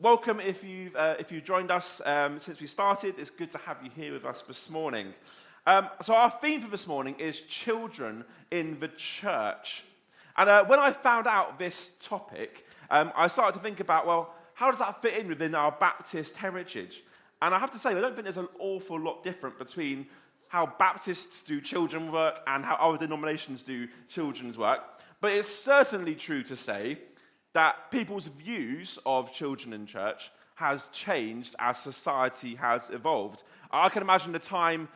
Welcome if you've joined us since we started. It's good to have you here with us this morning. So our theme for this morning is children in the church. And when I found out this topic, I started to think about, well, how does that fit in within our Baptist heritage? And I have to say, I don't think there's an awful lot different between how Baptists do children's work and how other denominations do children's work. But it's certainly true to say that people's views of children in church has changed as society has evolved. I can imagine a time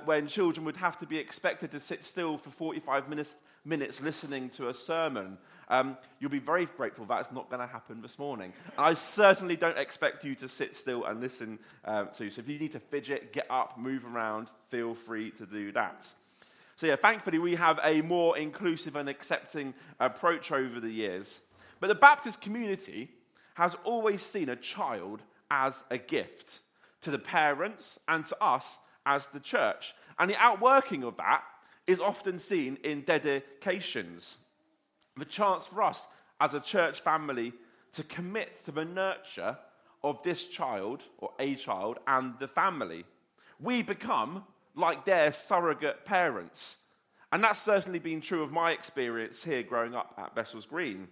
when children would have to be expected to sit still for 45 minutes listening to a sermon. You'll be very grateful that's not going to happen this morning. I certainly don't expect you to sit still and listen to. So if you need to fidget, get up, move around, feel free to do that. So yeah, thankfully we have a more inclusive and accepting approach over the years. But the Baptist community has always seen a child as a gift to the parents and to us as the church. And the outworking of that is often seen in dedications. The chance for us as a church family to commit to the nurture of this child or a child and the family. We become like their surrogate parents. And that's certainly been true of my experience here growing up at Bessels Green.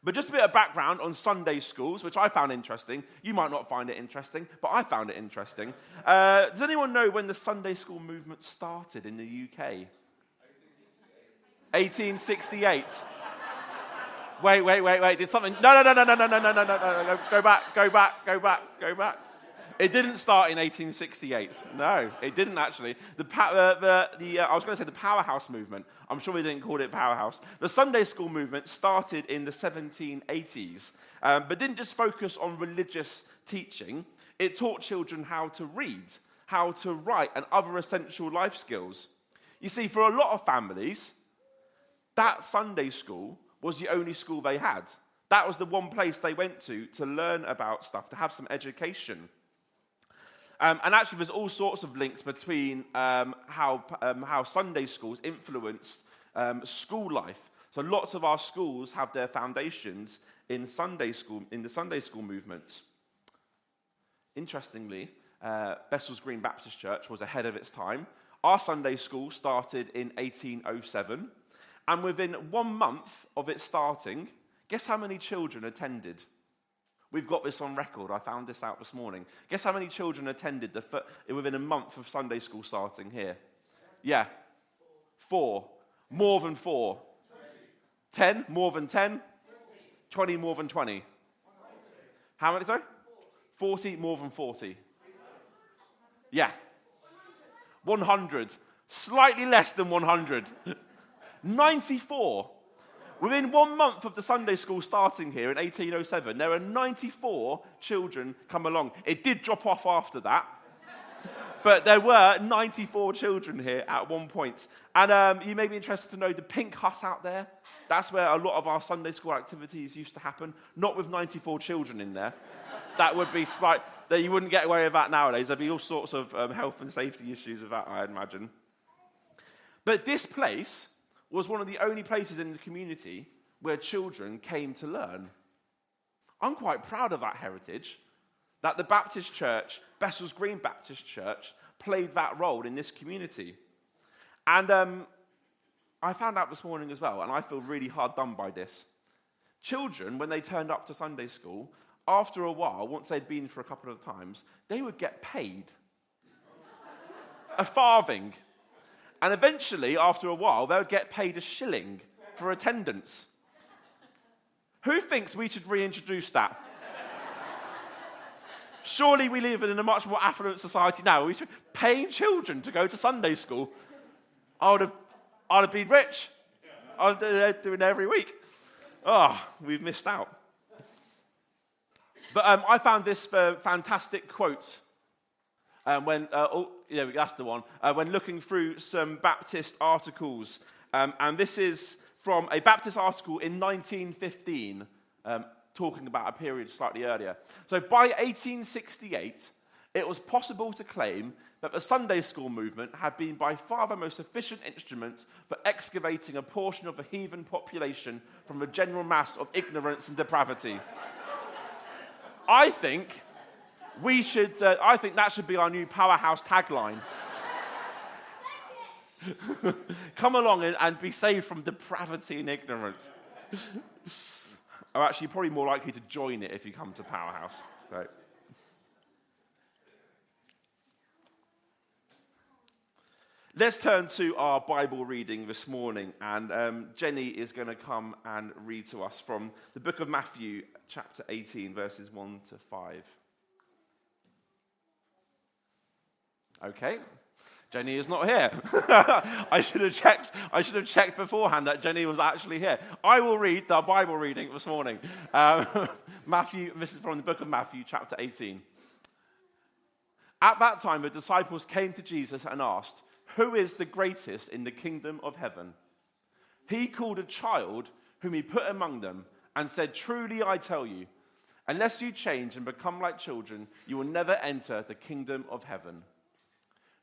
But just a bit of background on Sunday schools, which I found interesting. You might not find it interesting, but I found it interesting. Does anyone know when the Sunday school movement started in the UK? 1868. Wait. Did something? No. Go back. It didn't start in 1868. No, it didn't actually. I was going to say the powerhouse movement. I'm sure we didn't call it powerhouse. The Sunday school movement started in the 1780s, but didn't just focus on religious teaching. It taught children how to read, how to write, and other essential life skills. You see, for a lot of families, that Sunday school was the only school they had. That was the one place they went to learn about stuff, to have some education. And actually, there's all sorts of links between how Sunday schools influenced school life. So lots of our schools have their foundations in Sunday school, in the Sunday school movement. Interestingly, Bessels Green Baptist Church was ahead of its time. Our Sunday school started in 1807, and within 1 month of it starting, guess how many children attended? We've got this on record. I found this out this morning. Guess how many children attended within a month of Sunday school starting here? Yeah. 4. More than 4. 10? More than 10? 20 more than 20. How many, sorry? 40 more than 40. Yeah. 100. Slightly less than 100. 94. Within 1 month of the Sunday school starting here in 1807, there were 94 children come along. It did drop off after that, but there were 94 children here at one point. And you may be interested to know the pink hut out there. That's where a lot of our Sunday school activities used to happen, not with 94 children in there. That would be you wouldn't get away with that nowadays. There'd be all sorts of health and safety issues with that, I imagine. But this place was one of the only places in the community where children came to learn. I'm quite proud of that heritage, that the Baptist Church, Bessels Green Baptist Church, played that role in this community. And I found out this morning as well, and I feel really hard done by this. Children, when they turned up to Sunday school, after a while, once they'd been for a couple of times, they would get paid a farthing. And eventually, after a while, they would get paid a shilling for attendance. Who thinks we should reintroduce that? Surely we live in a much more affluent society now. We should paying children to go to Sunday school. I'd have been rich. I'd do it every week. Oh, we've missed out. But I found this fantastic quote. That's the one. When looking through some Baptist articles, and this is from a Baptist article in 1915, talking about a period slightly earlier. So by 1868, it was possible to claim that the Sunday school movement had been by far the most efficient instrument for excavating a portion of the heathen population from the general mass of ignorance and depravity. I think I think that should be our new Powerhouse tagline. Come along and be saved from depravity and ignorance. Or actually, you're probably more likely to join it if you come to Powerhouse. Right. Let's turn to our Bible reading this morning, and Jenny is going to come and read to us from the book of Matthew, chapter 18, verses 1 to 5. Okay, Jenny is not here. I should have checked beforehand that Jenny was actually here. I will read the Bible reading this morning. Matthew, this is from the book of Matthew, chapter 18. At that time, the disciples came to Jesus and asked, "Who is the greatest in the kingdom of heaven?" He called a child whom he put among them and said, "Truly I tell you, unless you change and become like children, you will never enter the kingdom of heaven.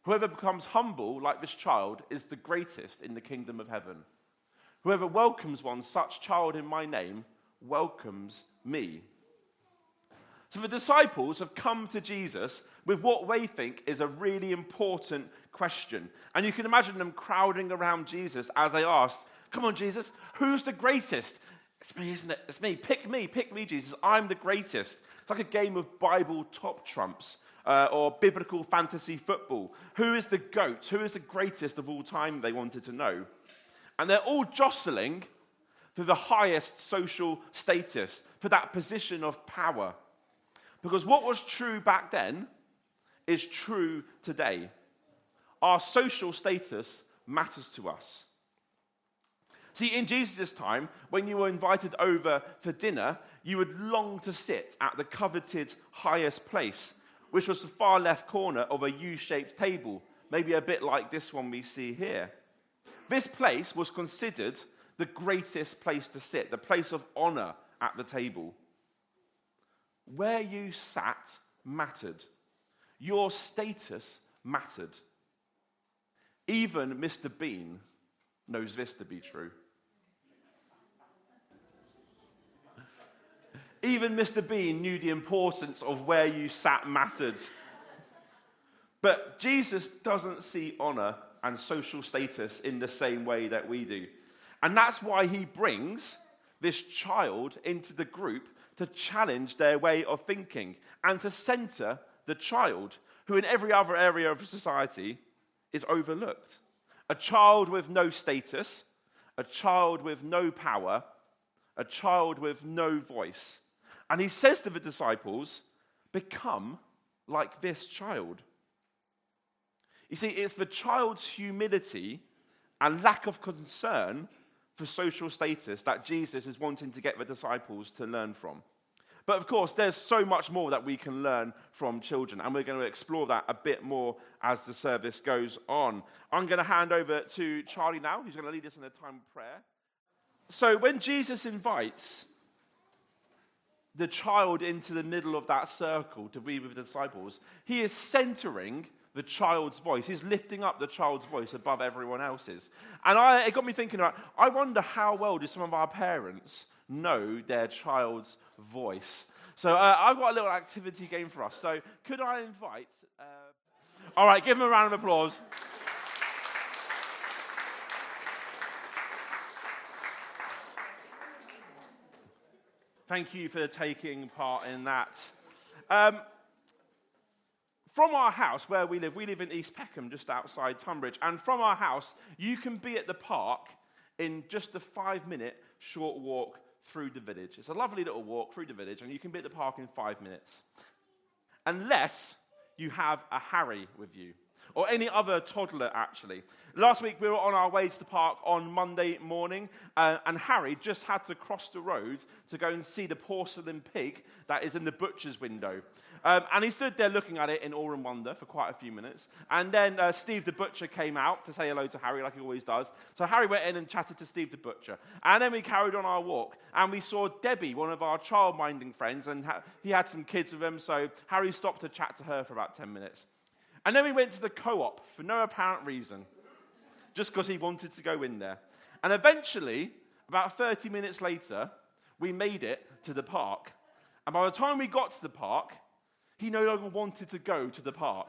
Whoever becomes humble like this child is the greatest in the kingdom of heaven. Whoever welcomes one such child in my name welcomes me." So the disciples have come to Jesus with what they think is a really important question. And you can imagine them crowding around Jesus as they asked, "Come on, Jesus, who's the greatest?" "It's me, isn't it? It's me. Pick me, Jesus. I'm the greatest." It's like a game of Bible top trumps or biblical fantasy football. Who is the GOAT? Who is the greatest of all time, they wanted to know. And they're all jostling for the highest social status, for that position of power. Because what was true back then is true today. Our social status matters to us. See, in Jesus' time, when you were invited over for dinner, you would long to sit at the coveted highest place, which was the far left corner of a U-shaped table, maybe a bit like this one we see here. This place was considered the greatest place to sit, the place of honor at the table. Where you sat mattered. Your status mattered. Even Mr. Bean knows this to be true. Even Mr. Bean knew the importance of where you sat mattered. But Jesus doesn't see honor and social status in the same way that we do. And that's why he brings this child into the group to challenge their way of thinking and to center the child, who in every other area of society is overlooked. A child with no status, a child with no power, a child with no voice. And he says to the disciples, "Become like this child." You see, it's the child's humility and lack of concern for social status that Jesus is wanting to get the disciples to learn from. But of course, there's so much more that we can learn from children, and we're going to explore that a bit more as the service goes on. I'm going to hand over to Charlie now, who's going to lead us in a time of prayer. So when Jesus invites the child into the middle of that circle to be with the disciples, he is centering the child's voice. He's lifting up the child's voice above everyone else's. And it got me thinking about, I wonder how well do some of our parents know their child's voice. So I've got a little activity game for us. So could I invite... all right, give them a round of applause. Thank you for taking part in that. From our house, where we live in East Peckham, just outside Tunbridge, and from our house, you can be at the park in just a 5-minute short walk through the village. It's a lovely little walk through the village, and you can be at the park in 5 minutes. Unless you have a Harry with you, or any other toddler, actually. Last week, we were on our way to the park on Monday morning, and Harry just had to cross the road to go and see the porcelain pig that is in the butcher's window. And he stood there looking at it in awe and wonder for quite a few minutes. And then Steve the butcher came out to say hello to Harry, like he always does. So Harry went in and chatted to Steve the butcher. And then we carried on our walk. And we saw Debbie, one of our child-minding friends, and he had some kids with him. So Harry stopped to chat to her for about 10 minutes. And then we went to the co-op for no apparent reason, just because he wanted to go in there. And eventually, about 30 minutes later, we made it to the park. And by the time we got to the park, he no longer wanted to go to the park.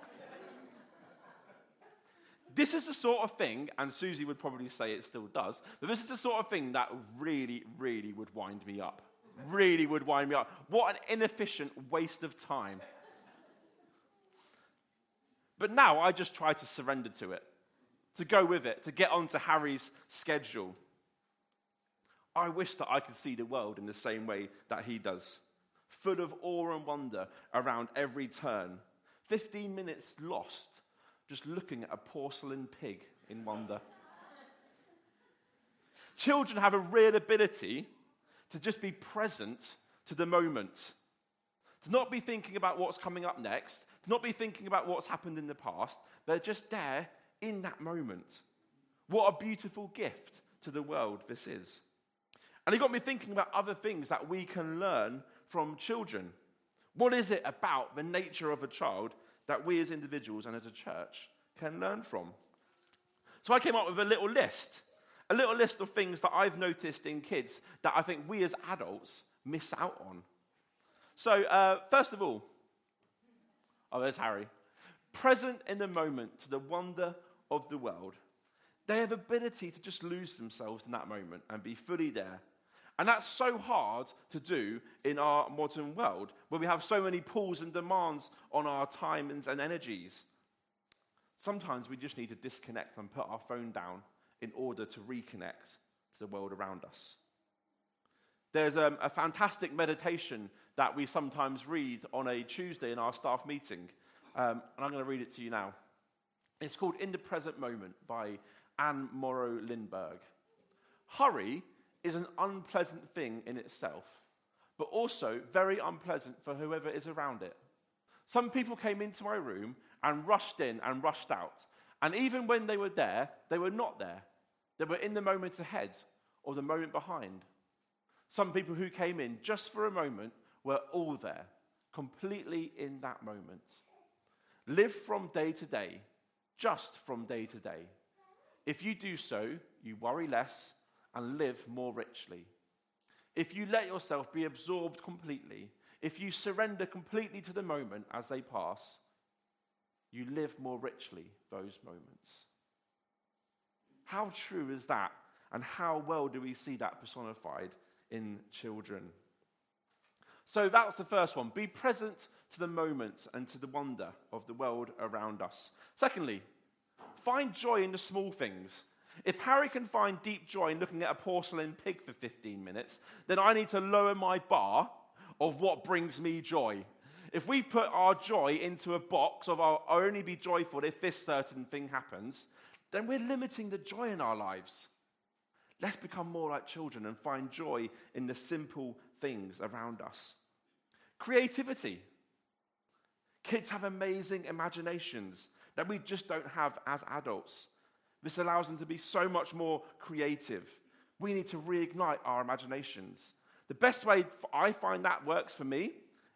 This is the sort of thing, and Susie would probably say it still does, but this is the sort of thing that really, really would wind me up. Really would wind me up. What an inefficient waste of time. But now I just try to surrender to it, to go with it, to get onto Harry's schedule. I wish that I could see the world in the same way that he does, full of awe and wonder around every turn. 15 minutes lost just looking at a porcelain pig in wonder. Children have a real ability to just be present to the moment, to not be thinking about what's coming up next, to not be thinking about what's happened in the past. They're just there in that moment. What a beautiful gift to the world this is. And it got me thinking about other things that we can learn from children. What is it about the nature of a child that we as individuals and as a church can learn from? So I came up with a little list of things that I've noticed in kids that I think we as adults miss out on. So first of all, there's Harry. Present in the moment to the wonder of the world. They have ability to just lose themselves in that moment and be fully there. And that's so hard to do in our modern world, where we have so many pulls and demands on our time and energies. Sometimes we just need to disconnect and put our phone down in order to reconnect to the world around us. There's a fantastic meditation that we sometimes read on a Tuesday in our staff meeting, and I'm going to read it to you now. It's called In the Present Moment by Anne Morrow Lindbergh. Hurry is an unpleasant thing in itself, but also very unpleasant for whoever is around it. Some people came into my room and rushed in and rushed out, and even when they were there, they were not there. They were in the moment ahead or the moment behind. Some people who came in just for a moment were all there, completely in that moment. Live from day to day, just from day to day. If you do so, you worry less and live more richly. If you let yourself be absorbed completely, if you surrender completely to the moment as they pass, you live more richly those moments. How true is that? And how well do we see that personified in children? So that's the first one. Be present to the moment and to the wonder of the world around us. Secondly, find joy in the small things. If Harry can find deep joy in looking at a porcelain pig for 15 minutes, then I need to lower my bar of what brings me joy. If we put our joy into a box of I'll only be joyful if this certain thing happens, then we're limiting the joy in our lives. Let's become more like children and find joy in the simple things around us. Creativity. Kids have amazing imaginations that we just don't have as adults. This allows them to be so much more creative. We need to reignite our imaginations. The best way I find that works for me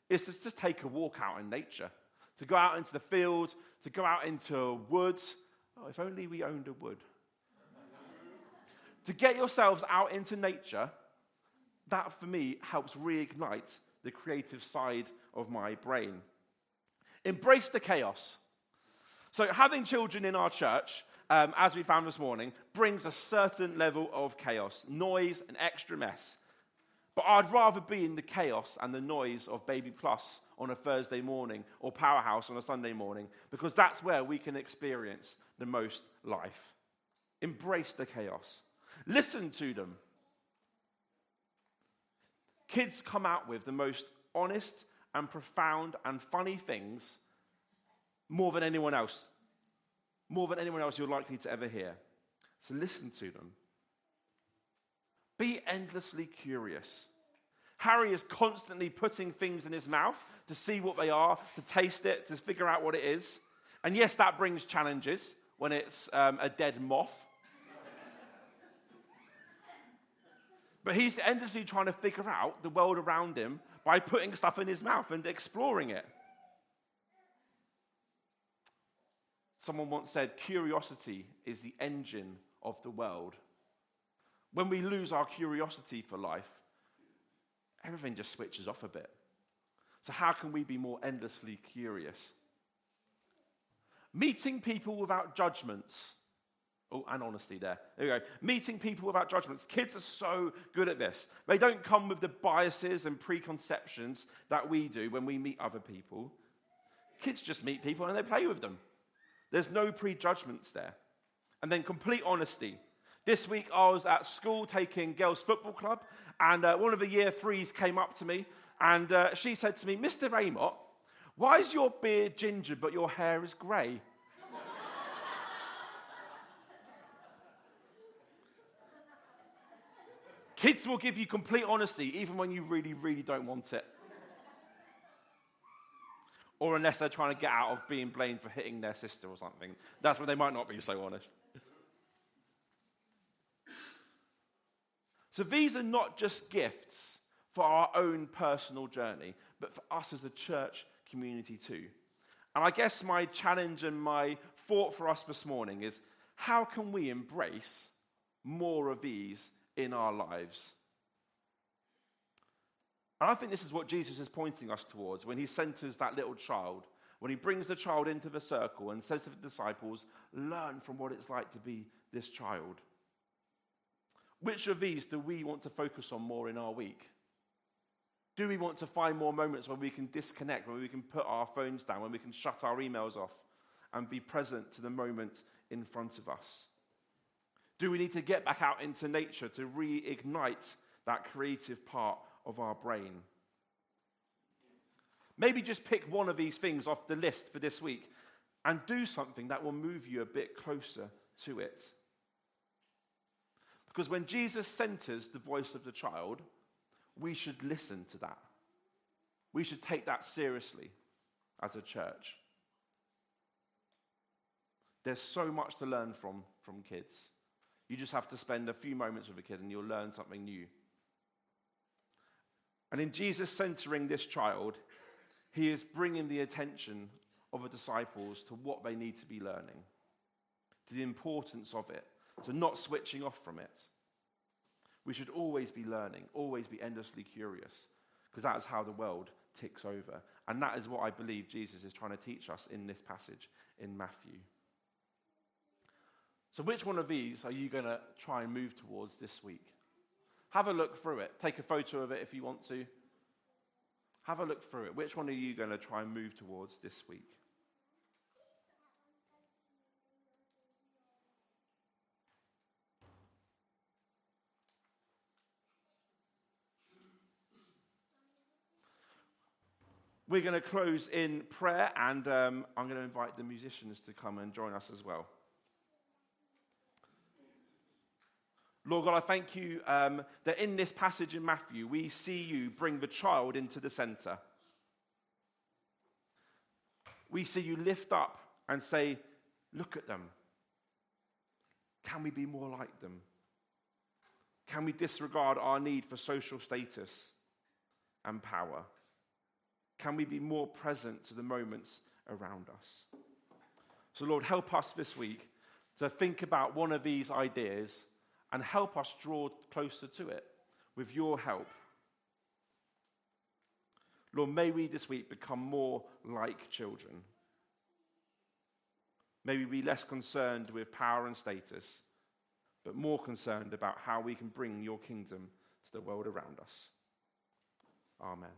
is to just take a walk out in nature, to go out into the field, to go out into woods. Oh, if only we owned a wood. To get yourselves out into nature, that for me helps reignite the creative side of my brain. Embrace the chaos. So having children in our church, as we found this morning, brings a certain level of chaos, noise, and extra mess. But I'd rather be in the chaos and the noise of Baby Plus on a Thursday morning or Powerhouse on a Sunday morning, because that's where we can experience the most life. Embrace the chaos. Listen to them. Kids come out with the most honest and profound and funny things more than anyone else. More than anyone else you're likely to ever hear. So listen to them. Be endlessly curious. Harry is constantly putting things in his mouth to see what they are, to taste it, to figure out what it is. And yes, that brings challenges when it's a dead moth. But he's endlessly trying to figure out the world around him by putting stuff in his mouth and exploring it. Someone once said, curiosity is the engine of the world. When we lose our curiosity for life, everything just switches off a bit. So how can we be more endlessly curious? Meeting people without judgments. Oh, and honesty there. There you go. Meeting people without judgments. Kids are so good at this. They don't come with the biases and preconceptions that we do when we meet other people. Kids just meet people and they play with them. There's no prejudgments there. And then complete honesty. This week I was at school taking girls' football club, and one of the year threes came up to me, and she said to me, "Mr. Amott, why is your beard ginger but your hair is grey?" Kids will give you complete honesty even when you really, really don't want it. Or unless they're trying to get out of being blamed for hitting their sister or something. That's when they might not be so honest. So these are not just gifts for our own personal journey, but for us as a church community too. And I guess my challenge and my thought for us this morning is, how can we embrace more of these in our lives? And I think this is what Jesus is pointing us towards when he centers that little child, when he brings the child into the circle and says to the disciples, learn from what it's like to be this child. Which of these do we want to focus on more in our week? Do we want to find more moments where we can disconnect, where we can put our phones down, where we can shut our emails off and be present to the moment in front of us? Do we need to get back out into nature to reignite that creative part of our brain? Maybe just pick one of these things off the list for this week and do something that will move you a bit closer to it. Because when Jesus centers the voice of the child, we should listen to that. We should take that seriously as a church. There's so much to learn from kids. You just have to spend a few moments with a kid and you'll learn something new. And in Jesus centering this child, he is bringing the attention of the disciples to what they need to be learning, to the importance of it, to not switching off from it. We should always be learning, always be endlessly curious, because that is how the world ticks over. And that is what I believe Jesus is trying to teach us in this passage in Matthew. So which one of these are you going to try and move towards this week? Have a look through it. Take a photo of it if you want to. Have a look through it. Which one are you going to try and move towards this week? We're going to close in prayer, and I'm going to invite the musicians to come and join us as well. Lord God, I thank you that in this passage in Matthew, we see you bring the child into the center. We see you lift up and say, look at them. Can we be more like them? Can we disregard our need for social status and power? Can we be more present to the moments around us? So Lord, help us this week to think about one of these ideas and help us draw closer to it with your help. Lord, may we this week become more like children. May we be less concerned with power and status, but more concerned about how we can bring your kingdom to the world around us. Amen.